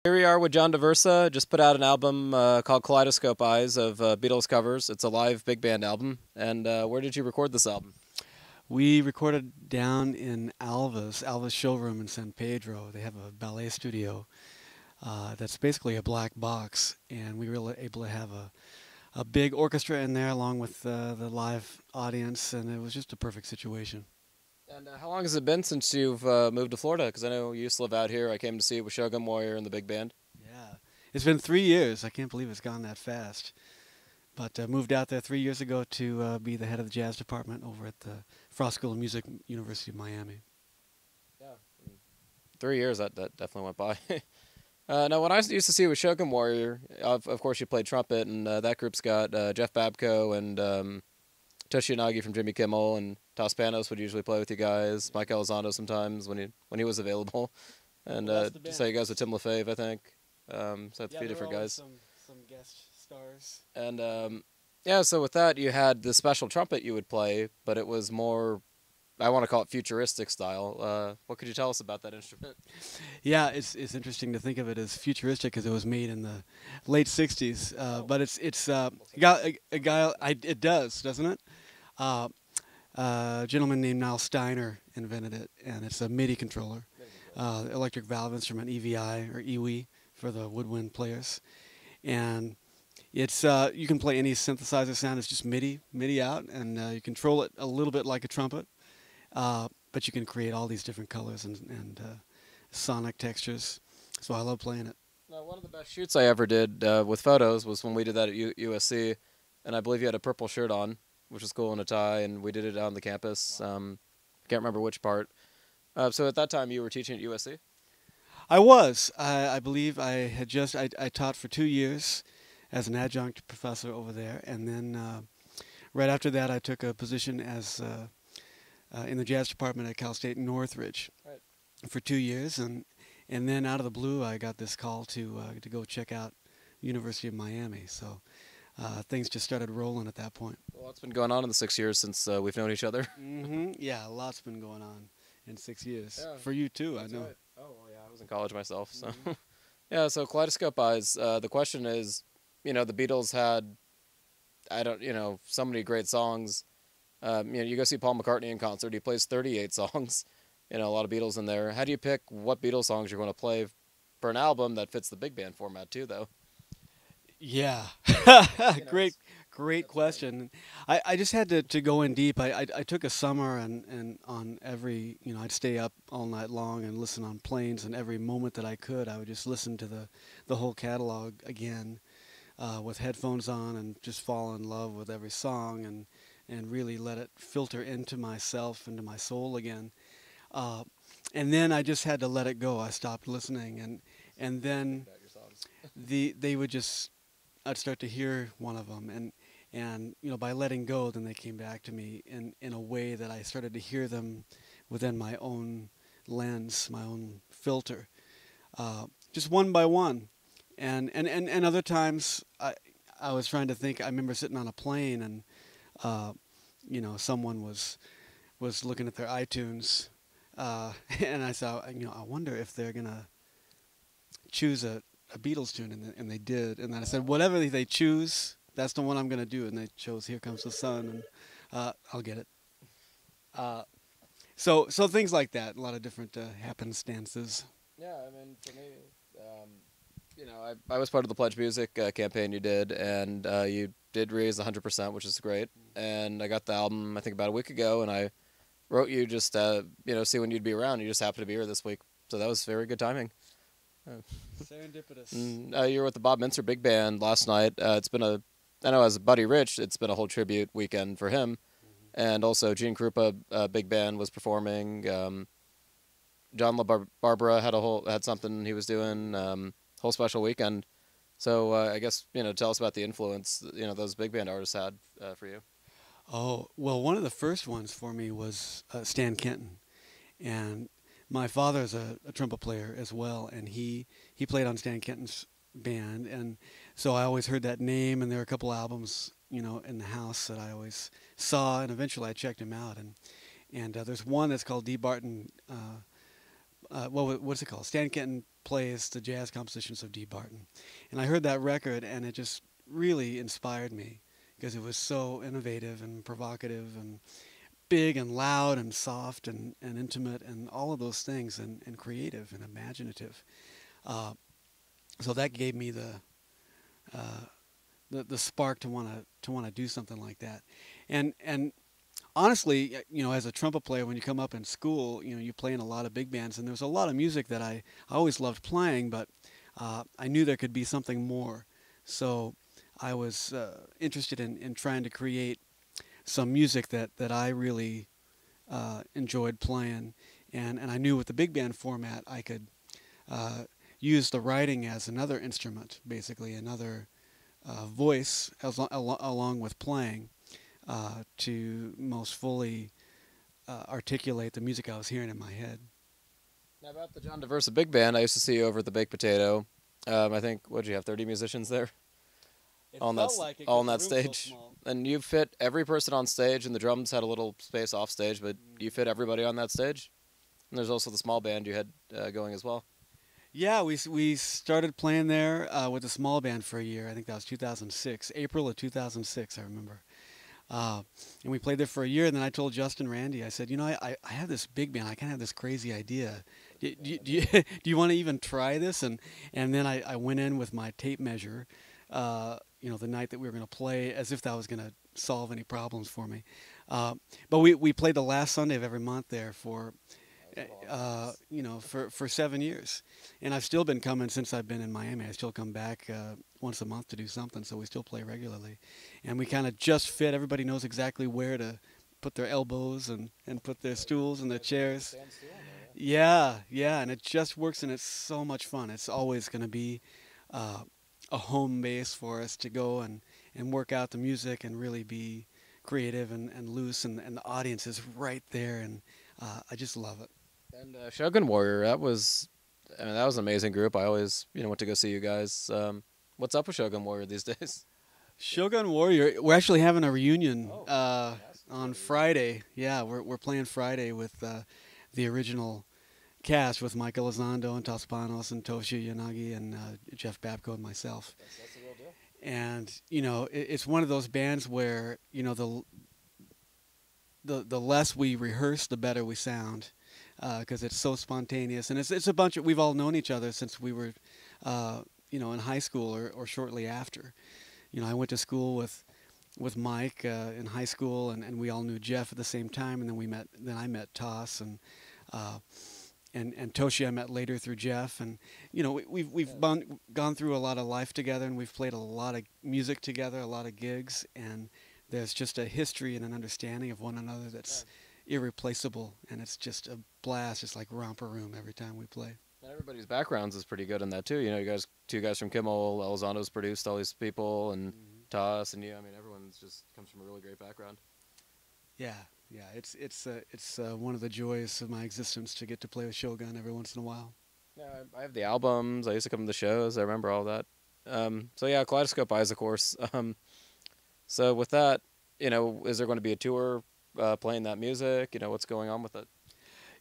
Here we are with John Daversa. Just put out an album called Kaleidoscope Eyes of Beatles covers. It's a live big band album. And where did you record this album? We recorded down in Alva's showroom in San Pedro. They have a ballet studio that's basically a black box, and we were able to have a big orchestra in there along with the live audience, and it was just a perfect situation. And how long has it been since you've moved to Florida? Because I know you used to live out here. I came to see it with Shogun Warrior and the big band. Yeah, it's been 3 years. I can't believe it's gone that fast. But moved out there 3 years ago to be the head of the jazz department over at the Frost School of Music, University of Miami. Yeah, 3 years, that definitely went by. Now, when I used to see you with Shogun Warrior, of course you played trumpet, and that group's got Jeff Babko and Toshi Inagi from Jimmy Kimmel, and Tos Panos would usually play with you guys. Mike Elizondo sometimes when he was available, and so you guys with Tim LaFave, I think. So that's a few different guys. Some guest stars. And yeah, so with that, you had the special trumpet you would play, but it was more, I want to call it futuristic style. What could you tell us about that instrument? Yeah, it's interesting to think of it as futuristic because it was made in the late '60s. But it does, doesn't it? A gentleman named Niall Steiner invented it, and it's a MIDI controller, electric valve instrument, EVI or EWI for the woodwind players, and it's you can play any synthesizer sound. It's just MIDI out, and you control it a little bit like a trumpet, but you can create all these different colors and sonic textures. So I love playing it. Now, one of the best shoots I ever did with photos was when we did that at USC, and I believe you had a purple shirt on, which was cool, and a tie, and we did it out on the campus. Can't remember which part. So at that time, you were teaching at USC? I was. I believe I had just. I taught for 2 years as an adjunct professor over there, and then right after that, I took a position as in the jazz department at Cal State Northridge for 2 years, and then out of the blue, I got this call to go check out University of Miami. So things just started rolling at that point. Well, what's been going on in the 6 years since we've known each other? Yeah, a lot's been going on in 6 years. Yeah, for you too, I know. Right. Oh, well, yeah, I was in college myself, so. Yeah, so Kaleidoscope Eyes, the question is, the Beatles had, so many great songs. You go see Paul McCartney in concert, he plays 38 songs, a lot of Beatles in there. How do you pick what Beatles songs you're going to play for an album that fits the big band format too, though? Yeah, great question. I just had to go in deep. I took a summer and on every, I'd stay up all night long and listen on planes, and every moment that I could, I would just listen to the whole catalog again with headphones on and just fall in love with every song and really let it filter into myself, into my soul again. And then I just had to let it go. I stopped listening, and then they would just, I'd start to hear one of them, and by letting go, then they came back to me in a way that I started to hear them within my own lens, my own filter, just one by one, and other times I was trying to think. I remember sitting on a plane, and someone was looking at their iTunes, and I saw, I wonder if they're gonna choose a Beatles tune, and they did. And then I said, whatever they choose, that's the one I'm going to do. And they chose "Here Comes the Sun," and I'll get it. So things like that, a lot of different happenstances. Yeah, I mean, for me, I was part of the Pledge Music campaign you did, and you did raise 100%, which is great. And I got the album, I think, about a week ago, and I wrote you just, see when you'd be around. You just happened to be here this week, so that was very good timing. Serendipitous. You were with the Bob Mintzer Big Band last night. I know as Buddy Rich, it's been a whole tribute weekend for him. And also Gene Krupa Big Band was performing. John LaBarbera had something he was doing, whole special weekend. So I guess, tell us about the influence, those big band artists had for you. Oh, well, one of the first ones for me was Stan Kenton. And my father's a trumpet player as well, and he played on Stan Kenton's band, and so I always heard that name, and there are a couple albums, in the house that I always saw, and eventually I checked him out, and there's one that's called D. Barton, what's it called? Stan Kenton plays the jazz compositions of D. Barton. And I heard that record, and it just really inspired me because it was so innovative and provocative and big and loud and soft and intimate and all of those things and creative and imaginative. Uh, so that gave me uh, the spark to want to do something like that. And honestly, as a trumpet player, when you come up in school, you play in a lot of big bands, and there's a lot of music that I always loved playing, but I knew there could be something more. So I was interested in trying to create some music that I really enjoyed playing, and I knew with the big band format I could uh, use the writing as another instrument, basically another voice along with playing to most fully articulate the music I was hearing in my head. Now about the John Daversa Big Band, I used to see you over at the Baked Potato. I think, what did you have, 30 musicians there? It All on felt that, like it all 'cause on the that room was so stage. small. And you fit every person on stage, and the drums had a little space off stage, but you fit everybody on that stage. And there's also the small band you had going as well. Yeah, we started playing there with a small band for a year. I think that was 2006, April of 2006. I remember. And we played there for a year, and then I told Justin Randy, I said, I have this big band. I kind of have this crazy idea. Do you want to even try this? And then I went in with my tape measure, the night that we were going to play, as if that was going to solve any problems for me. But we played the last Sunday of every month there for 7 years, and I've still been coming since I've been in Miami. I still come back once a month to do something, so we still play regularly, and we kind of just fit. Everybody knows exactly where to put their elbows and put their stools and their chairs. Yeah, yeah, and it just works, and it's so much fun. It's always going to be a home base for us to go and work out the music and really be creative and loose, and the audience is right there, and I just love it. And Shogun Warrior, that was an amazing group. I always, went to go see you guys. What's up with Shogun Warrior these days? Shogun Warrior, we're actually having a reunion Oh, on Friday. Yeah, we're playing Friday with the original cast with Mike Elizondo and Tospanos and Toshi Yanagi and Jeff Babko and myself. That's a real deal. And it's one of those bands where the less we rehearse, the better we sound, because it's so spontaneous, and it's a bunch of, we've all known each other since we were in high school or shortly after. I went to school with Mike in high school, and we all knew Jeff at the same time, and then I met Toss and Toshi I met later through Jeff, and we've gone through a lot of life together, and we've played a lot of music together, a lot of gigs, and there's just a history and an understanding of one another that's irreplaceable, and it's just a blast. It's like romper room every time we play. And everybody's backgrounds is pretty good in that too. Two guys from Kimmel, Elizondo's produced all these people, and Toss and you. I mean, everyone's just comes from a really great background. Yeah, yeah. It's one of the joys of my existence to get to play with Shogun every once in a while. Yeah, I have the albums. I used to come to the shows. I remember all that. So yeah, Kaleidoscope Eyes, of course. So with that, is there going to be a tour playing that music? What's going on with it?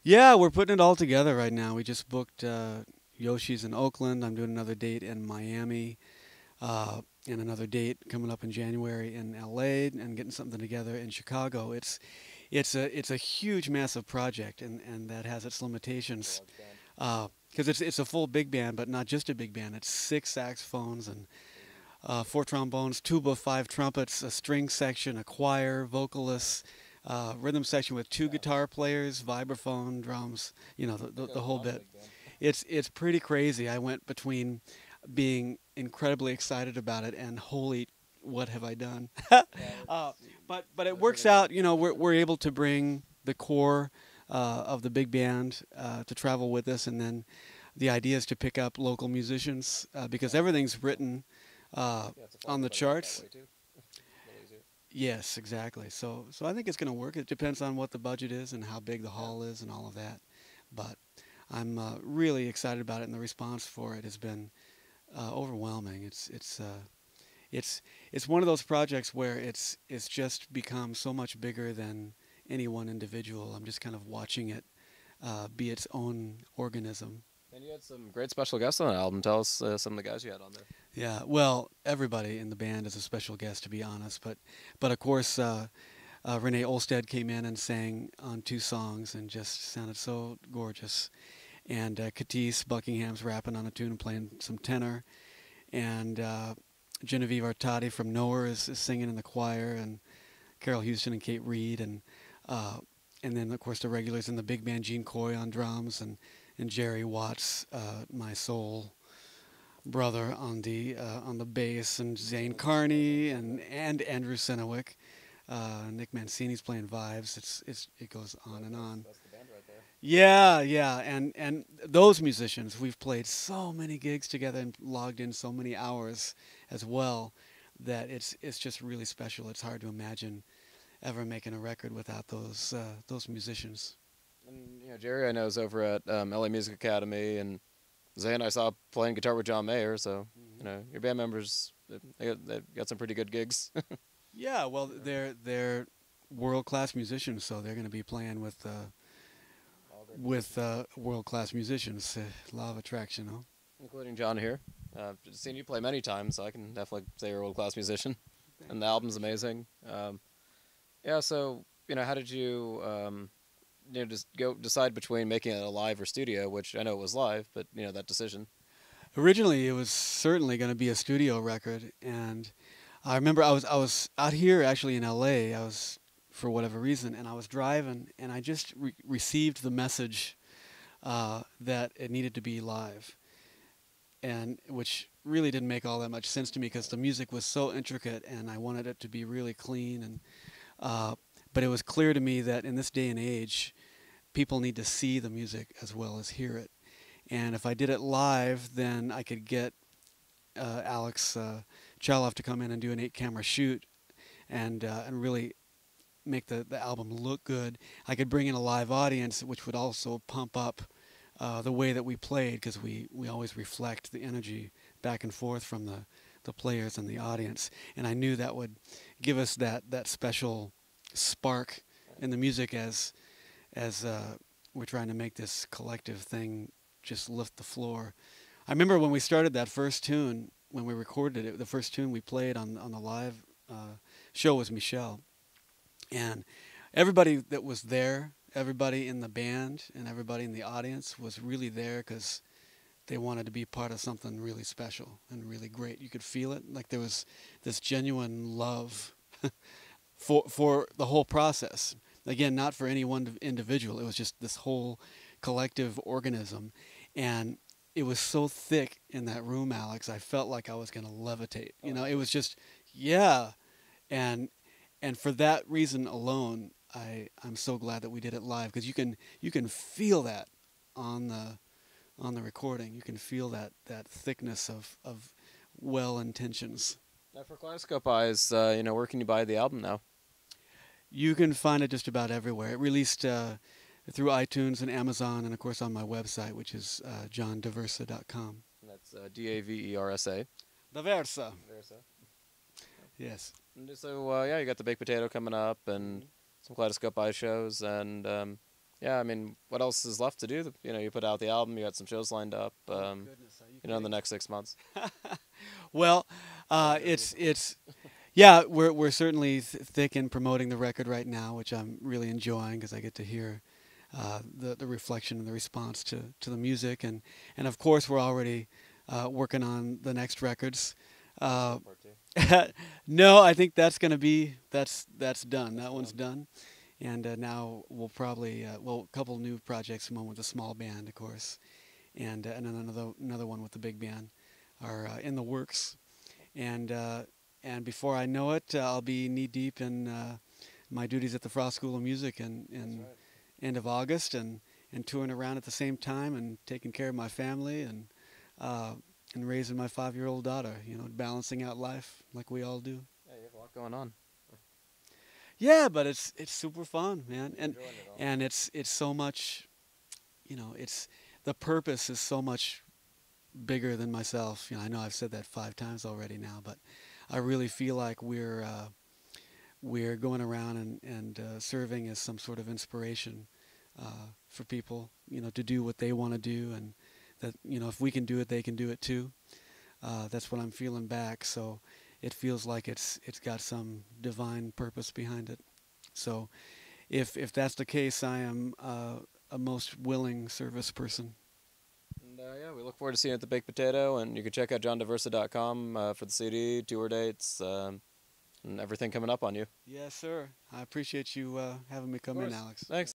Yeah, we're putting it all together right now. We just booked Yoshi's in Oakland. I'm doing another date in Miami, and another date coming up in January in LA, and getting something together in Chicago. It's a huge, massive project, and that has its limitations. Because it's a full big band, but not just a big band. It's 6 saxophones and 4 trombones, tuba, 5 trumpets, a string section, a choir, vocalists, rhythm section with 2 guitar players, vibraphone, drums, the whole bit. It's pretty crazy. I went between being incredibly excited about it and holy, what have I done? But it works out. We're able to bring the core of the big band to travel with us, and then the idea is to pick up local musicians because everything's written on the charts. Yes, exactly. So I think it's going to work. It depends on what the budget is and how big the hall is and all of that. But I'm really excited about it, and the response for it has been overwhelming. It's one of those projects where it's just become so much bigger than any one individual. I'm just kind of watching it be its own organism. And you had some great special guests on the album. Tell us some of the guys you had on there. Yeah, well, everybody in the band is a special guest, to be honest. But of course, Renee Olstead came in and sang on 2 songs and just sounded so gorgeous. And Katis Buckingham's rapping on a tune and playing some tenor. And Genevieve Artadi from Nowhere is singing in the choir, and Carol Houston and Kate Reed, uh, and then of course the regulars in the big band, Gene Coy on drums, and Jerry Watts, my soul brother on the bass, and Zane Carney and Andrew Senowick. Nick Mancini's playing vibes. It goes on and on. That's the band right there. Yeah, yeah, and those musicians, we've played so many gigs together and logged in so many hours as well that it's just really special. It's hard to imagine ever making a record without those musicians. And Jerry, I know, is over at LA Music Academy, and Zane I saw playing guitar with John Mayer. So your band members, they've got some pretty good gigs. Yeah, well, they're world class musicians, so they're going to be playing with world class musicians. Law of attraction, huh? Including John here. Seen you play many times, so I can definitely say you're a world class musician. And the album's amazing. Yeah, so how did you just decide between making it a live or studio? Which I know it was live, but that decision. Originally, it was certainly going to be a studio record, and I remember I was out here actually in L.A. I was for whatever reason, and I was driving, and I just received the message that it needed to be live, and which really didn't make all that much sense to me because the music was so intricate, and I wanted it to be really clean, and but it was clear to me that in this day and age, people need to see the music as well as hear it, and if I did it live, then I could get Alex Chaloff to come in and do an 8-camera shoot and really make the album look good. I could bring in a live audience, which would also pump up the way that we played, because we always reflect the energy back and forth from the players and the audience. And I knew that would give us that special spark in the music as we're trying to make this collective thing just lift the floor. I remember when we started that first tune, when we recorded it, the first tune we played on the live show was Michelle. And everybody that was there, everybody in the band and everybody in the audience was really there because they wanted to be part of something really special and really great. You could feel it, like there was this genuine love for the whole process. Again, not for any one individual. It was just this whole collective organism. And it was so thick in that room, Alex, I felt like I was going to levitate. It was just, yeah. And for that reason alone, I'm so glad that we did it live, because you can feel that on the recording. You can feel that thickness of well intentions. Now for Kaleidoscope Eyes, where can you buy the album now? You can find it just about everywhere. It released through iTunes and Amazon, and of course on my website, which is johndaversa.com. That's Daversa. Daversa. Daversa. Yes. And so you got the Baked Potato coming up, and some Kaleidoscope Eye shows, and what else is left to do? You put out the album, you got some shows lined up. In the next 6 months. Well, it's yeah, we're certainly thick in promoting the record right now, which I'm really enjoying because I get to hear the reflection and the response to the music, and of course we're already working on the next records. No, I think that's going to be that's done. That one's done, and now we'll probably a couple new projects, one with a small band, of course, and another one with the big band are in the works, and before I know it, I'll be knee deep in my duties at the Frost School of Music in end of August, and touring around at the same time and taking care of my family and raising my 5-year-old daughter, balancing out life like we all do. Yeah, you have a lot going on. Yeah, but it's super fun, man, and it's so much, it's the purpose is so much bigger than myself. I know I've said that 5 times already now, but I really feel like we're going around and serving as some sort of inspiration for people, to do what they want to do and that if we can do it, they can do it too. That's what I'm feeling back. So it feels like it's got some divine purpose behind it. So if that's the case, I am a most willing service person. And yeah, we look forward to seeing you at the Baked Potato, and you can check out johndaversa.com for the CD, tour dates, and everything coming up on you. Yes, sir. I appreciate you having me come in, Alex. Thanks.